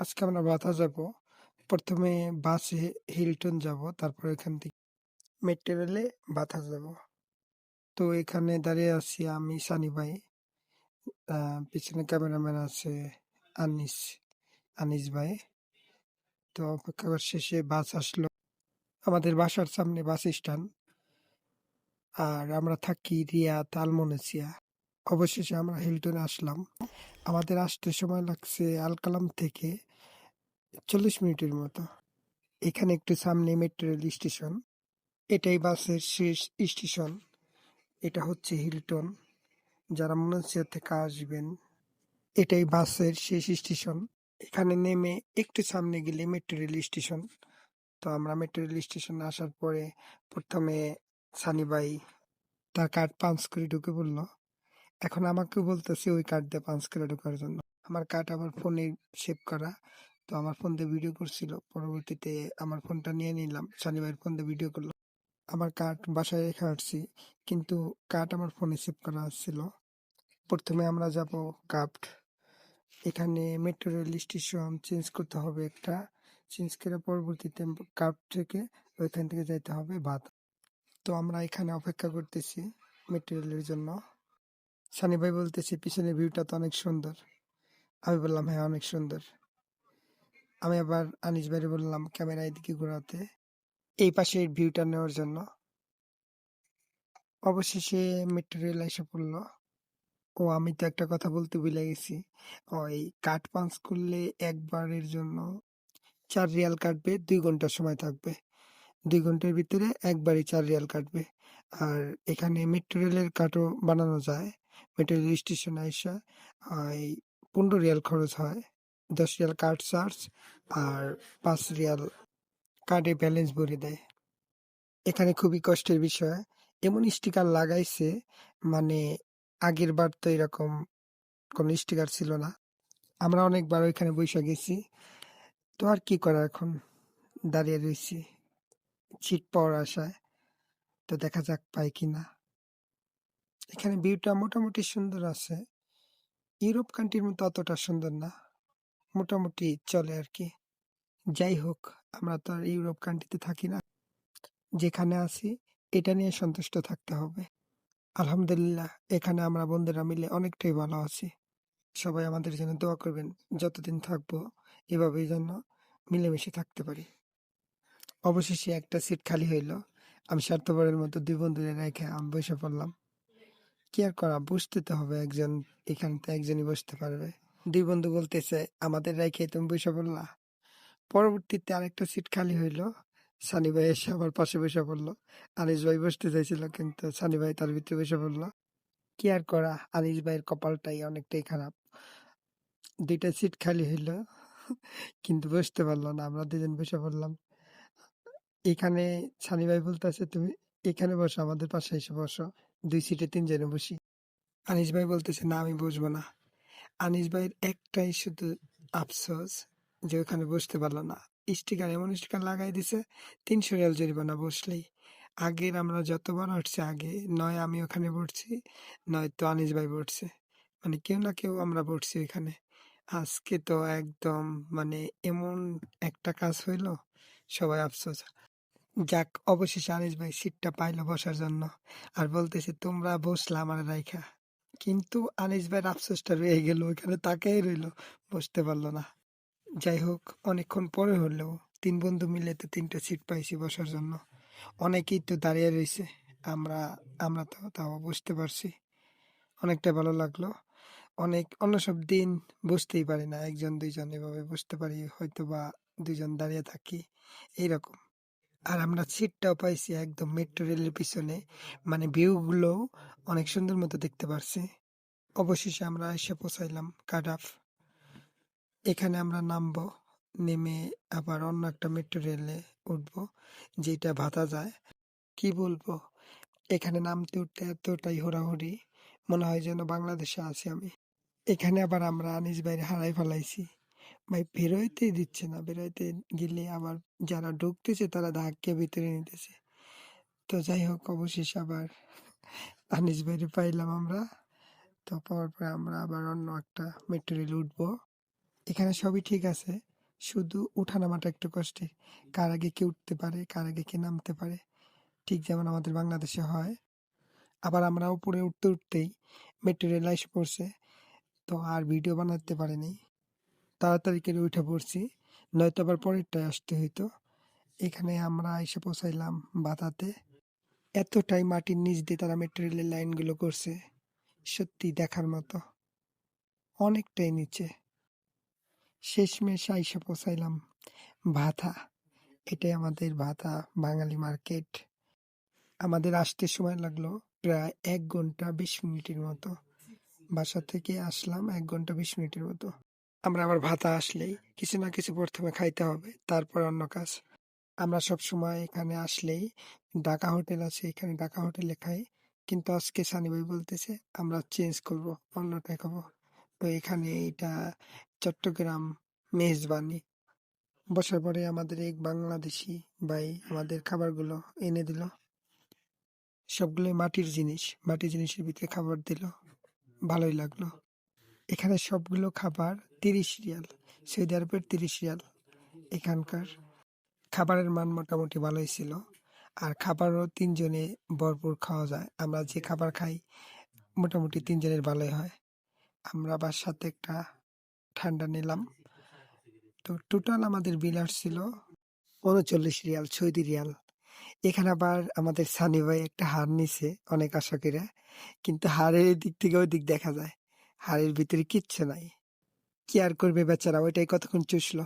আজকে আমরা বাথা যাব। প্রথমে বাসে হিলটন যাব, তারপর এখান থেকে মেট্রো রেলে বাথা যাব। তো এখানে দাঁড়িয়ে আছি আমি, সানি ভাই, পিছনে ক্যামেরাম্যান আছে আনিস, আনিস ভাই। তো অপেক্ষা করার শেষে বাস আসলো। আমাদের বাসার সামনে বাস স্ট্যান্ড, আর আমরা থাকি রিয়াদ আলমনেসিয়া। অবশেষে আমরা হিলটনে আসলাম। আমাদের আসতে সময় লাগছে আলকালাম থেকে 40 মিনিটের মতো। এখানে একটু সামনে মেট্রো রেল স্টেশন। এটাই বাসের শেষ স্টেশন। এটা হচ্ছে হিলটন। যারা মলেশিয়া থেকে আসবেন, এটাই বাসের শেষ স্টেশন। এখানে নেমে একটু সামনে গেলে মেট্রো রেল স্টেশন। তো আমরা মেট্রো রেল স্টেশনে আসার পরে প্রথমে সানি ভাই তার কার্ড পাঞ্চ করে ঢুকে পড়লো। এখন আমাকে বলতেছে ওই কার্ড দিয়ে পাঞ্চ করে ঢোকার জন্য। আমার কার্ড আমার ফোনে সেভ করা, তো আমার ফোন দিয়ে ভিডিও করছিল। পরবর্তীতে আমার ফোনটা নিয়ে নিলাম, সানি ভাইয়ের ফোন দিয়ে ভিডিও করলো। আমার কার্ড বাসায় রেখে আসছি, কিন্তু কার্ড আমার ফোনে সেভ করা ছিল। প্রথমে আমরা যাব কাপ্ট। এখানে মেট্রো রেল স্টেশন চেঞ্জ করতে হবে একটা। চেঞ্জ করে পরবর্তীতে কাপ্ট থেকে ওইখান থেকে যাইতে হবে বাদ। তো আমরা এখানে অপেক্ষা করতেছি মেট্রো রেলের জন্য। সানি ভাই বলতেছে পিছনের ভিউটা তো অনেক সুন্দর। আমি বললাম হ্যাঁ, অনেক সুন্দর। আমি আবার আনিস ভাইরে বললাম ক্যামেরা এদিকে ঘোরাতে, এই পাশের ভিউটা নেওয়ার জন্য। অবশেষে মেট্রো রেল এসে পড়লো। ও আমি তো একটা কথা বলতে ভুলে গেছি। ওই কার্ড পাঞ্চ করলে একবারের জন্য 4 রিয়াল কাটবে, 2 ঘন্টা সময় থাকবে। 2 ঘন্টার ভিতরে একবারই 4 রিয়াল কাটবে। আর এখানে মেট্রো রেলের কার্ডও বানানো যায়। মেট্রো রেল স্টেশনে আইসা এই 15 রিয়াল খরচ হয়। 10 রিয়াল কার্ড চার্জ আর 5 রিয়াল কার্ডে ব্যালেন্স ভরে দেয়। এখানে খুবই কষ্টের বিষয়, এমন স্টিকার লাগাইছে, মানে আগের বার তো এরকম কোনো স্টিকার ছিল না। আমরা অনেকবার ওইখানে বইসা গেছি। তো আর কি করা, এখন দাঁড়িয়ে রইছি সিট পাওয়ার আশায়। তো দেখা যাক পাই কিনা। এখানে ভিউটা মোটামুটি সুন্দর আছে। ইউরোপ কান্ট্রির মতো অতটা সুন্দর না, মোটামুটি চলে আর কি। যাই হোক, আমরা তো আর ইউরোপ কান্ট্রিতে থাকি না। যেখানে আছি এটা নিয়ে সন্তুষ্ট থাকতে হবে। আলহামদুলিল্লাহ, এখানে আমরা বন্ধুরা মিলে অনেকটাই ভালো আছি। সবাই আমাদের জন্য দোয়া করবেন, যতদিন থাকবো এভাবেই যেন মিলেমিশে থাকতে পারি। অবশেষে একটা সিট খালি হইল। আমি স্বার্থপরের মতো 2 বন্ধুদের রেখে আমি বসে পড়লাম। কি আর করা, বসতে তো হবে একজন, এখানে তো একজনই বসতে পারবে। 2 বন্ধু বলতেছে আমাদের রেখে তুমি বসে পড়লা। পরবর্তীতে আরেকটা সিট খালি হইলো। সানি ভাই এসে আমার পাশে বসে পড়লো। আনিস ভাই বসতে চাইছিল, কিন্তু সানি ভাই তার ভিতরে বসে পড়লো। কি আর করা, আনিস ভাইয়ের কপালটাই অনেকটাই খারাপ। 2টা সিট খালি হইলো, কিন্তু বসতে পারলো না। আমরা 2জন বসে পড়লাম। এখানে সানি ভাই বলতেছে তুমি এখানে বসো, আমাদের পাশে এসে বসো, 2 সিটে 3 জনে বসি। আনিস ভাই বলতেছে না, আমি বসবো না। আনিস ভাইয়ের একটাই শুধু আফসোস যে ওখানে বসতে পারলো না। স্টিকার, এমন স্টিকার লাগাই দিছে 300 রিয়াল জরিমানা বসলেই। আগের আমরা যতবার উঠছি, আগে নয় আমি ওখানে পড়ছি, নয়তো আনিস ভাই পড়ছে, মানে কেউ না কেউ আমরা পড়ছি ওইখানে। আজকে তো একদম মানে এমন একটা কাজ হইলো, সবাই আফসোস। যাক, অবশেষে আনিস ভাই সিটটা পাইলো বসার জন্য। আর বলতেছে তোমরা বসলা আমার রাইখা। কিন্তু আনিস ভাইয়ের আফসোসটা রয়ে গেল, ওইখানে তাকাই রইলো, বসতে পারলো না। যাই হোক, অনেকক্ষণ পরে হলেও 3 বন্ধু মিলে তো 3টা সিট পাইছি বসার জন্য। অনেকেই তো দাঁড়িয়ে রয়েছে, আমরা আমরা তো তাও বুঝতে পারছি। অনেকটা ভালো লাগলো। অন্য সব দিন বুঝতেই পারি না, 1 জন 2 জন এভাবে বুঝতে পারি, হয়তো বা 2 জন দাঁড়িয়ে থাকি এইরকম। আর আমরা সিটটাও পাইছি একদম মেট্রো রেলের পিছনে, মানে ভিউ গুলো অনেক সুন্দর মতো দেখতে পারছি। অবশেষে আমরা এসে পৌঁছাইলাম কাডাফ। এখানে আমরা নামবো, নেমে আবার অন্য একটা মেট্রো রেলে উঠবো, যেটা ভাতা যায়। কি বলবো, এখানে নামতে উঠতে এতটাই হুড়াহুড়ি, মনে হয় যেন বাংলাদেশে আছি আমি। এখানে আবার আমরা আনিস ভাইরে হারাই ফেলাইছি। ভাই বেরোইতেই দিচ্ছে না, বেরোইতে গেলে আবার যারা ঢুকতেছে তারা ধাক্কে ভিতরে নিতেছে। তো যাই হোক, অবশেষে আবার আনিস ভাইরে পাইলাম আমরা। তো পাওয়ার পরে আমরা আবার অন্য একটা মেট্রো রেল উঠবো। এখানে সবই ঠিক আছে, শুধু ওঠানামাটা একটু কষ্টের। কার আগে কে উঠতে পারে, কার আগে কে নামতে পারে। ঠিক যেমন আমাদের বাংলাদেশে হয়। আবার আমরা উপরে উঠতেই মেট্রো রেল আইসা পড়ছে। তো আর ভিডিও বানাতে পারিনি। তাড়াতাড়ি করে উঠে পড়ছি। নয়তো আবার পরেরটায় আসতে হইতো। এখানে আমরা এসে পৌঁছাইলাম বাতাতে। এতটাই মাটির নিচ দিয়ে তারা মেট্রো রেলের লাইনগুলো করছে। সত্যি দেখার মতো। অনেকটাই নিচে। শেষমেশ আইসা পৌঁছাইলাম ভাতা। এটাই আমাদের ভাতা বাঙালি মার্কেট। আমাদের আসতে সময় লাগলো প্রায় ১ ঘন্টা ২০ মিনিটের মতো। বাসা থেকে আসলাম ১ ঘন্টা ২০ মিনিটের মতো। আমরা আবার ভাতা আসলেই কিছু না কিছু প্রথমে খাইতে হবে, তারপর অন্য কাজ। আমরা সবসময় এখানে আসলেই ঢাকা হোটেল আছে, এখানে ঢাকা হোটেলে খাই। কিন্তু আজকে সানি ভাই বলতেছে আমরা চেঞ্জ করব, অন্যটায় খাবো। তো এখানে এটা চট্টগ্রাম মেজবানি। বসার পরে আমাদের এক বাংলাদেশি ভাই আমাদের খাবারগুলো এনে দিল। সবগুলোই মাটির জিনিস। মাটির জিনিসের ভিতরে খাবার দিল। ভালোই লাগলো। এখানে সবগুলো খাবার ৩০ রিয়াল। সৌদি আরবের ৩০ রিয়াল। এখানকার খাবারের মান মোটামুটি ভালোই ছিল। আর খাবারও ৩ জনে ভরপুর খাওয়া যায়। আমরা যে খাবার খাই মোটামুটি ৩ জনের ভালোই হয়। আমরা আবার সাথে একটা ঠান্ডা নিলাম। তো টোটাল আমাদের বিল আসছিল ৩৯ রিয়াল, সৌদি রিয়াল। এখানে আবার আমাদের সানি ভাই একটা হার নিছে অনেক আশা কইরা। কিন্তু হাড়ের এদিক থেকে ওদিক দেখা যায়। হাড়ের ভিতরে কিচ্ছু নাই। কি আর করবে বেচারা, ওইটাই কতক্ষণ চুষলো।